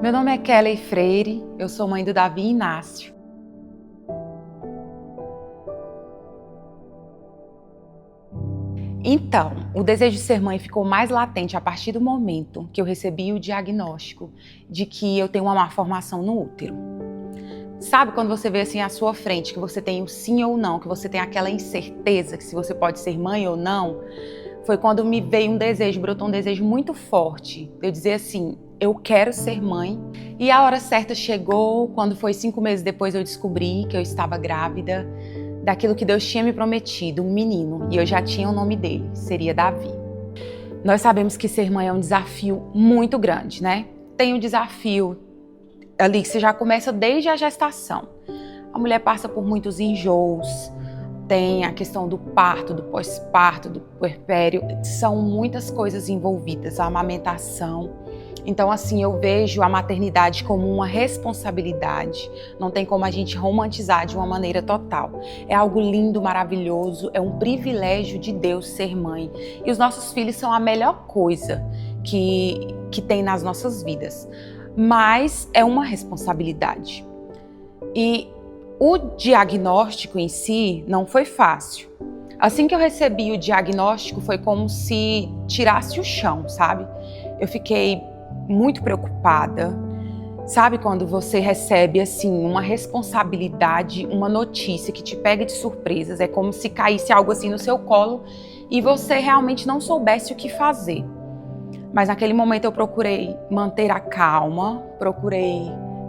Meu nome é Kelly Freire, eu sou mãe do Davi Inácio. Então, o desejo de ser mãe ficou mais latente a partir do momento que eu recebi o diagnóstico de que eu tenho uma malformação no útero. Sabe quando você vê assim à sua frente que você tem o sim ou não, que você tem aquela incerteza que se você pode ser mãe ou não? Foi quando me veio um desejo, brotou um desejo muito forte. Eu dizer assim, eu quero ser mãe. E a hora certa chegou, quando foi 5 meses depois eu descobri que eu estava grávida daquilo que Deus tinha me prometido, um menino. E eu já tinha o nome dele, seria Davi. Nós sabemos que ser mãe é um desafio muito grande, né? Tem um desafio ali que você já começa desde a gestação. A mulher passa por muitos enjoos, tem a questão do parto, do pós-parto, do puerpério, são muitas coisas envolvidas, a amamentação. Então, assim, eu vejo a maternidade como uma responsabilidade, não tem como a gente romantizar de uma maneira total. É algo lindo, maravilhoso, é um privilégio de Deus ser mãe. E os nossos filhos são a melhor coisa que tem nas nossas vidas. Mas é uma responsabilidade. E o diagnóstico em si não foi fácil. Assim que eu recebi o diagnóstico, foi como se tirasse o chão, sabe? Eu fiquei muito preocupada. Sabe quando você recebe assim uma responsabilidade, uma notícia que te pega de surpresas? É como se caísse algo assim no seu colo e você realmente não soubesse o que fazer. Mas naquele momento eu procurei manter a calma, procurei,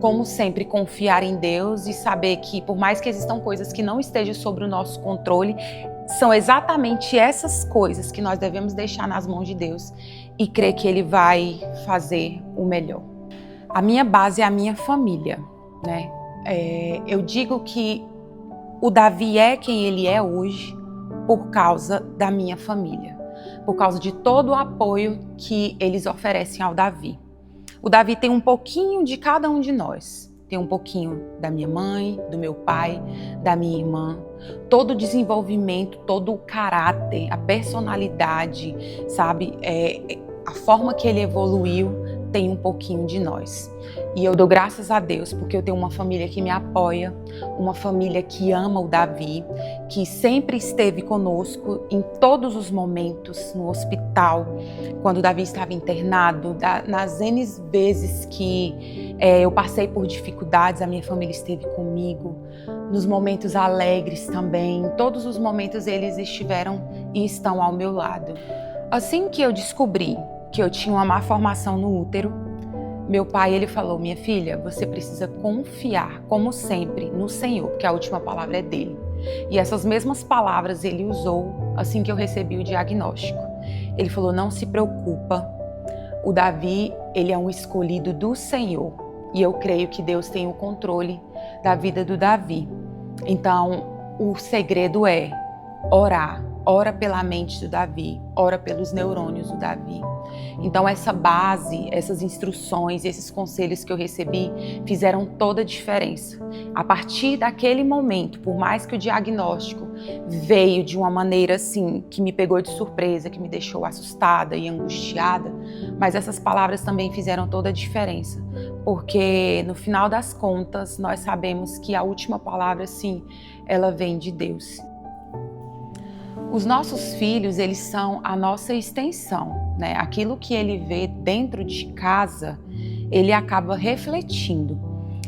como sempre, confiar em Deus e saber que por mais que existam coisas que não estejam sob o nosso controle, são exatamente essas coisas que nós devemos deixar nas mãos de Deus e crer que Ele vai fazer o melhor. A minha base é a minha família, né? Eu digo que o Davi é quem ele é hoje por causa da minha família, por causa de todo o apoio que eles oferecem ao Davi. O Davi tem um pouquinho de cada um de nós. Tem um pouquinho da minha mãe, do meu pai, da minha irmã. Todo o desenvolvimento, todo o caráter, a personalidade, sabe? A forma que ele evoluiu tem um pouquinho de nós. E eu dou graças a Deus porque eu tenho uma família que me apoia, uma família que ama o Davi, que sempre esteve conosco em todos os momentos, no hospital, quando o Davi estava internado, nas N vezes que eu passei por dificuldades, a minha família esteve comigo, nos momentos alegres também, em todos os momentos eles estiveram e estão ao meu lado. Assim que eu descobri que eu tinha uma malformação no útero, meu pai, ele falou, minha filha, você precisa confiar, como sempre, no Senhor, porque a última palavra é dele. E essas mesmas palavras ele usou assim que eu recebi o diagnóstico. Ele falou, não se preocupa, o Davi, ele é um escolhido do Senhor. E eu creio que Deus tem o controle da vida do Davi. Então, o segredo é orar. Ora pela mente do Davi, ora pelos neurônios do Davi. Então essa base, essas instruções, esses conselhos que eu recebi fizeram toda a diferença. A partir daquele momento, por mais que o diagnóstico veio de uma maneira assim, que me pegou de surpresa, que me deixou assustada e angustiada, mas essas palavras também fizeram toda a diferença. Porque no final das contas, nós sabemos que a última palavra, sim, ela vem de Deus. Os nossos filhos, eles são a nossa extensão, né? Aquilo que ele vê dentro de casa, ele acaba refletindo.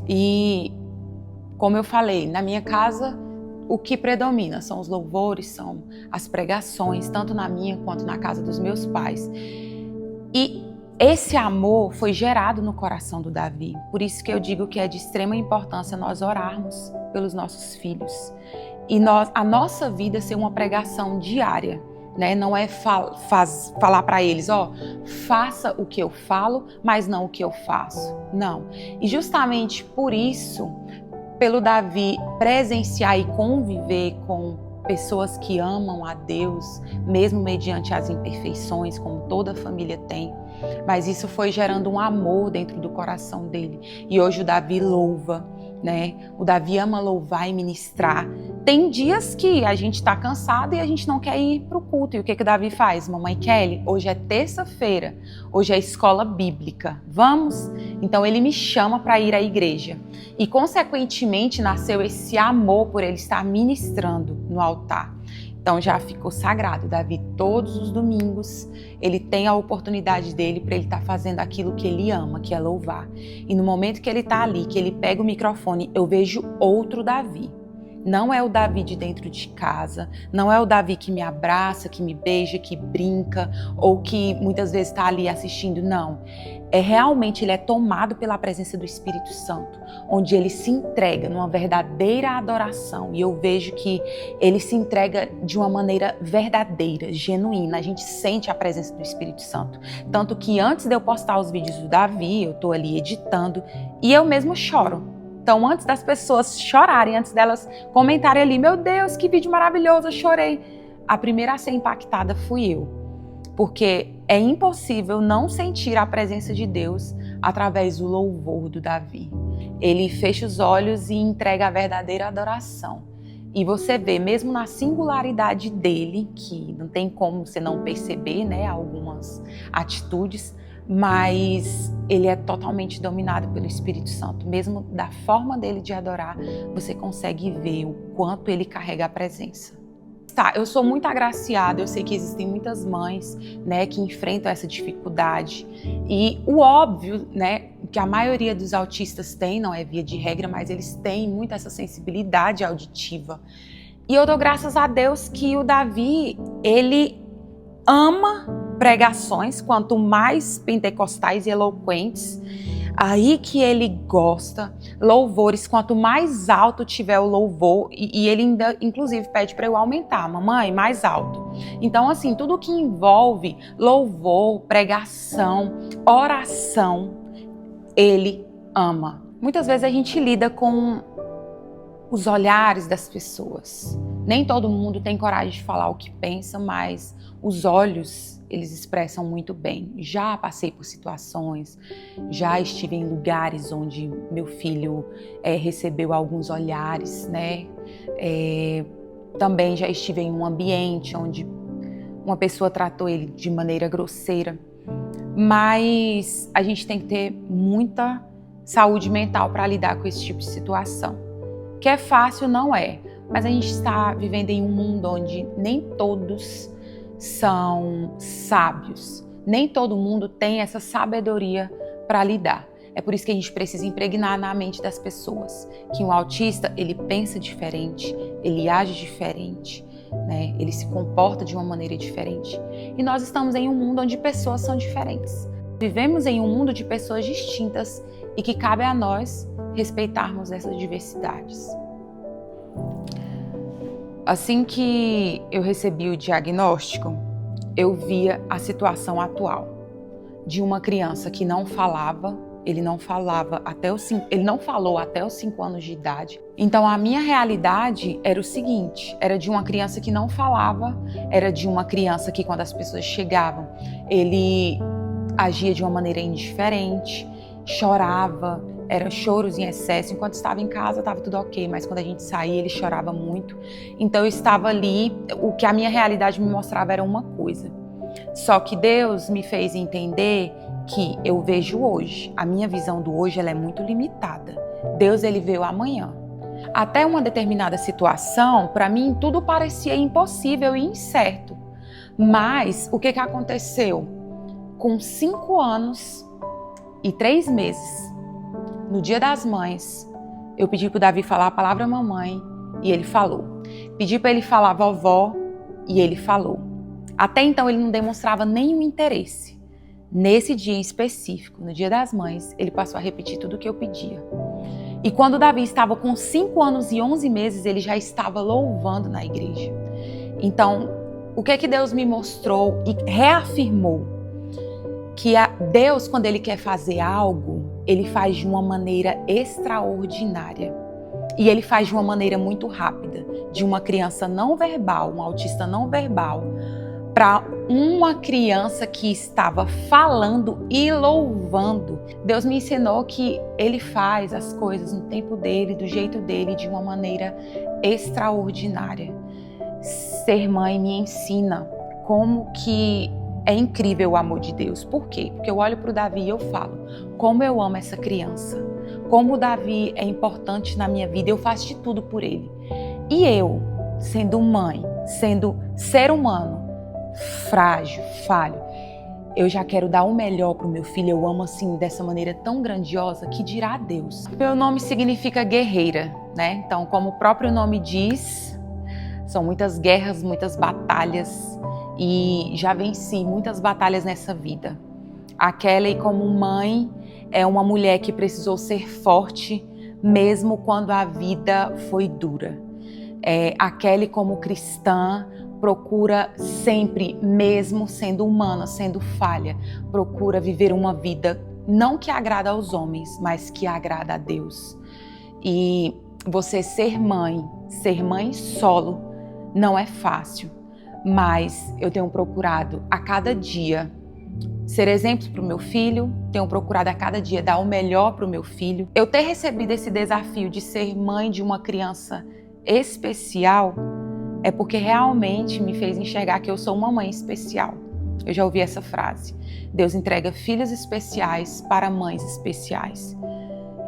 E, como eu falei, na minha casa, o que predomina são os louvores, são as pregações, tanto na minha quanto na casa dos meus pais. E esse amor foi gerado no coração do Davi. Por isso que eu digo que é de extrema importância nós orarmos pelos nossos filhos. E a nossa vida ser uma pregação diária, né? Não é falar para eles, faça o que eu falo, mas não o que eu faço. Não. E justamente por isso, pelo Davi presenciar e conviver com pessoas que amam a Deus, mesmo mediante as imperfeições, como toda família tem, mas isso foi gerando um amor dentro do coração dele. E hoje o Davi louva, né? O Davi ama louvar e ministrar. Tem dias que a gente está cansado e a gente não quer ir para o culto. E o que o Davi faz? Mamãe Kelly, hoje é terça-feira, hoje é escola bíblica. Vamos? Então ele me chama para ir à igreja. E consequentemente nasceu esse amor por ele estar ministrando no altar. Então já ficou sagrado. Davi, todos os domingos, ele tem a oportunidade dele para ele estar fazendo aquilo que ele ama, que é louvar. E no momento que ele está ali, que ele pega o microfone, eu vejo outro Davi. Não é o Davi de dentro de casa, não é o Davi que me abraça, que me beija, que brinca ou que muitas vezes está ali assistindo, não. Realmente ele é tomado pela presença do Espírito Santo, onde ele se entrega numa verdadeira adoração. E eu vejo que ele se entrega de uma maneira verdadeira, genuína. A gente sente a presença do Espírito Santo. Tanto que antes de eu postar os vídeos do Davi, eu estou ali editando e eu mesmo choro. Então, antes das pessoas chorarem, antes delas comentarem ali, meu Deus, que vídeo maravilhoso, eu chorei. A primeira a ser impactada fui eu. Porque é impossível não sentir a presença de Deus através do louvor do Davi. Ele fecha os olhos e entrega a verdadeira adoração. E você vê, mesmo na singularidade dele, que não tem como você não perceber, né, algumas atitudes, mas ele é totalmente dominado pelo Espírito Santo. Mesmo da forma dele de adorar, você consegue ver o quanto ele carrega a presença. Tá, eu sou muito agraciada, eu sei que existem muitas mães, né, que enfrentam essa dificuldade. E o óbvio, né, que a maioria dos autistas tem, não é via de regra, mas eles têm muito essa sensibilidade auditiva. E eu dou graças a Deus que o Davi, ele ama pregações, quanto mais pentecostais e eloquentes, aí que ele gosta. Louvores, quanto mais alto tiver o louvor, e ele ainda, inclusive, pede para eu aumentar, mamãe, mais alto. Então, assim, tudo que envolve louvor, pregação, oração, ele ama. Muitas vezes a gente lida com os olhares das pessoas. Nem todo mundo tem coragem de falar o que pensa, mas os olhos, eles expressam muito bem. Já passei por situações, já estive em lugares onde meu filho recebeu alguns olhares, né? Também já estive em um ambiente onde uma pessoa tratou ele de maneira grosseira. Mas a gente tem que ter muita saúde mental para lidar com esse tipo de situação. Que é fácil, não é. Mas a gente está vivendo em um mundo onde nem todos são sábios. Nem todo mundo tem essa sabedoria para lidar. É por isso que a gente precisa impregnar na mente das pessoas que um autista, ele pensa diferente, ele age diferente, né? Ele se comporta de uma maneira diferente. E nós estamos em um mundo onde pessoas são diferentes. Vivemos em um mundo de pessoas distintas e que cabe a nós respeitarmos essas diversidades. Assim que eu recebi o diagnóstico, eu via a situação atual de uma criança que não falava, ele não falou até os 5 anos de idade. Então a minha realidade era o seguinte, era de uma criança que não falava, era de uma criança que quando as pessoas chegavam, ele agia de uma maneira indiferente, chorava, eram choros em excesso. Enquanto estava em casa estava tudo ok, mas quando a gente saía ele chorava muito. Então eu estava ali, o que a minha realidade me mostrava era uma coisa. Só que Deus me fez entender que eu vejo hoje. A minha visão do hoje ela é muito limitada. Deus ele vê o amanhã. Até uma determinada situação, para mim tudo parecia impossível e incerto. Mas o que aconteceu? Com 5 anos e 3 meses, no Dia das Mães, eu pedi para o Davi falar a palavra mamãe e ele falou. Pedi para ele falar vovó e ele falou. Até então ele não demonstrava nenhum interesse. Nesse dia em específico, no Dia das Mães, ele passou a repetir tudo o que eu pedia. E quando o Davi estava com 5 anos e 11 meses, ele já estava louvando na igreja. Então, o que Deus me mostrou e reafirmou? Que Deus, quando Ele quer fazer algo, Ele faz de uma maneira extraordinária. E Ele faz de uma maneira muito rápida. De uma criança não verbal, um autista não verbal, para uma criança que estava falando e louvando. Deus me ensinou que Ele faz as coisas no tempo dele, do jeito dele, de uma maneira extraordinária. Ser mãe me ensina como que é incrível o amor de Deus. Por quê? Porque eu olho para o Davi e eu falo, como eu amo essa criança, como o Davi é importante na minha vida, eu faço de tudo por ele. E eu, sendo mãe, sendo ser humano, frágil, falho, eu já quero dar o melhor para o meu filho. Eu amo assim, dessa maneira tão grandiosa, que dirá Deus. Meu nome significa guerreira, né? Então, como o próprio nome diz, são muitas guerras, muitas batalhas, e já venci muitas batalhas nessa vida. A Kelly, como mãe, é uma mulher que precisou ser forte, mesmo quando a vida foi dura. A Kelly, como cristã, procura sempre, mesmo sendo humana, sendo falha, procura viver uma vida não que agrada aos homens, mas que agrada a Deus. E você ser mãe solo, não é fácil, mas eu tenho procurado a cada dia ser exemplo para o meu filho, tenho procurado a cada dia dar o melhor para o meu filho. Eu ter recebido esse desafio de ser mãe de uma criança especial é porque realmente me fez enxergar que eu sou uma mãe especial. Eu já ouvi essa frase. Deus entrega filhos especiais para mães especiais.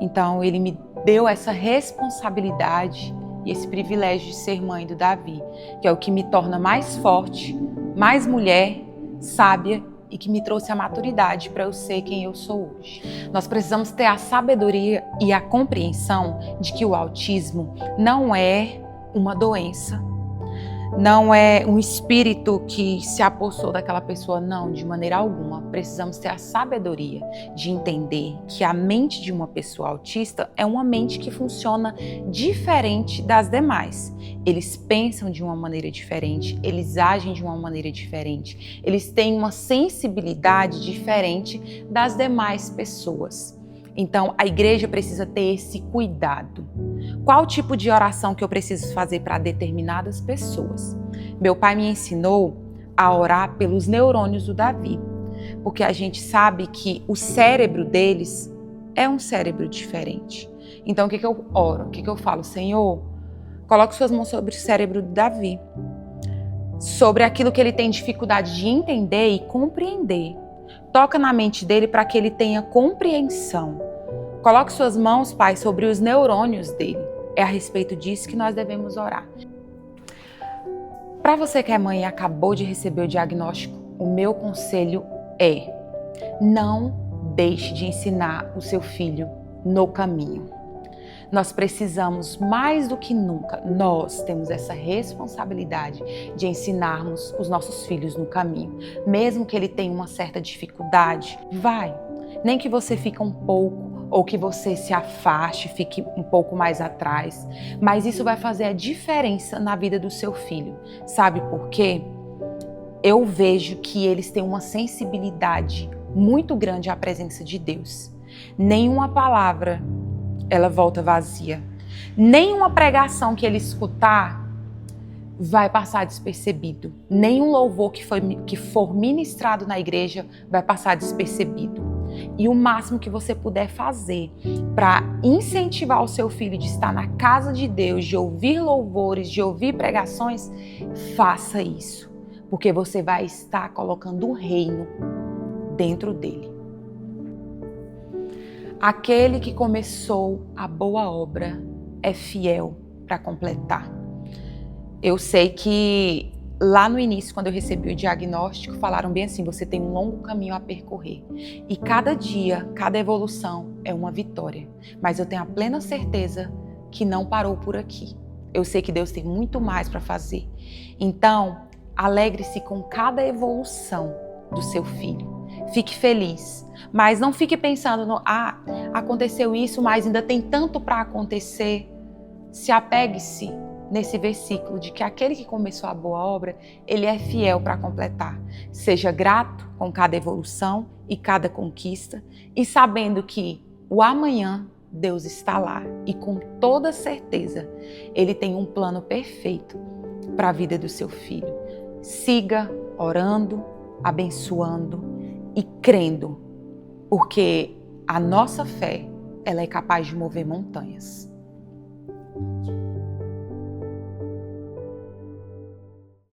Então, Ele me deu essa responsabilidade e esse privilégio de ser mãe do Davi, que é o que me torna mais forte, mais mulher, sábia e que me trouxe a maturidade para eu ser quem eu sou hoje. Nós precisamos ter a sabedoria e a compreensão de que o autismo não é uma doença, não é um espírito que se apossou daquela pessoa, não, de maneira alguma. Precisamos ter a sabedoria de entender que a mente de uma pessoa autista é uma mente que funciona diferente das demais. Eles pensam de uma maneira diferente, eles agem de uma maneira diferente, eles têm uma sensibilidade diferente das demais pessoas. Então, a igreja precisa ter esse cuidado. Qual tipo de oração que eu preciso fazer para determinadas pessoas? Meu pai me ensinou a orar pelos neurônios do Davi, porque a gente sabe que o cérebro deles é um cérebro diferente. Então, o que eu oro? O que eu falo? Senhor, coloque suas mãos sobre o cérebro do Davi, sobre aquilo que ele tem dificuldade de entender e compreender. Toca na mente dele para que ele tenha compreensão. Coloque suas mãos, Pai, sobre os neurônios dele. É a respeito disso que nós devemos orar. Para você que é mãe e acabou de receber o diagnóstico, o meu conselho é: não deixe de ensinar o seu filho no caminho. Nós precisamos, mais do que nunca, nós temos essa responsabilidade de ensinarmos os nossos filhos no caminho. Mesmo que ele tenha uma certa dificuldade, vai. Nem que você fique um pouco, ou que você se afaste, fique um pouco mais atrás. Mas isso vai fazer a diferença na vida do seu filho. Sabe por quê? Eu vejo que eles têm uma sensibilidade muito grande à presença de Deus. Nenhuma palavra ela volta vazia. Nenhuma pregação que ele escutar vai passar despercebido. Nenhum louvor que for ministrado na igreja vai passar despercebido. E o máximo que você puder fazer para incentivar o seu filho de estar na casa de Deus, de ouvir louvores, de ouvir pregações, faça isso. Porque você vai estar colocando o reino dentro dele. Aquele que começou a boa obra é fiel para completar. Eu sei que lá no início, quando eu recebi o diagnóstico, falaram bem assim: você tem um longo caminho a percorrer. E cada dia, cada evolução é uma vitória. Mas eu tenho a plena certeza que não parou por aqui. Eu sei que Deus tem muito mais para fazer. Então, alegre-se com cada evolução do seu filho. Fique feliz, mas não fique pensando no aconteceu isso, mas ainda tem tanto para acontecer. Se apegue-se nesse versículo de que aquele que começou a boa obra, ele é fiel para completar. Seja grato com cada evolução e cada conquista e sabendo que o amanhã Deus está lá e com toda certeza Ele tem um plano perfeito para a vida do seu filho. Siga orando, abençoando e crendo, porque a nossa fé, ela é capaz de mover montanhas.